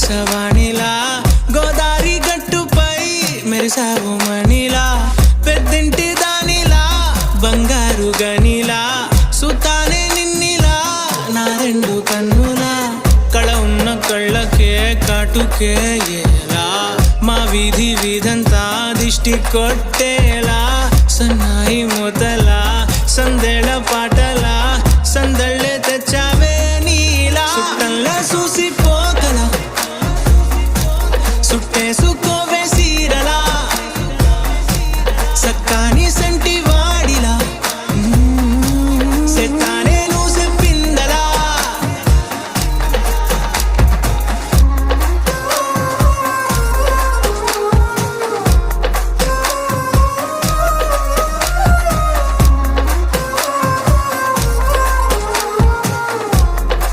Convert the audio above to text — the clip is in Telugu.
ఆకాశవాణిలా గోదారి గట్టుపై మెరిసావు మణిలా పెద్దింటి దానిలా బంగారు గనిలా సుతానే నిన్నిలా నా రెండు కన్నులా కళ ఉన్న కళ్ళకే కాటుకే ఎలా మా వీధి వీధంతా దిష్టి కొట్టేలా సన్నాయి మొదల సందేళ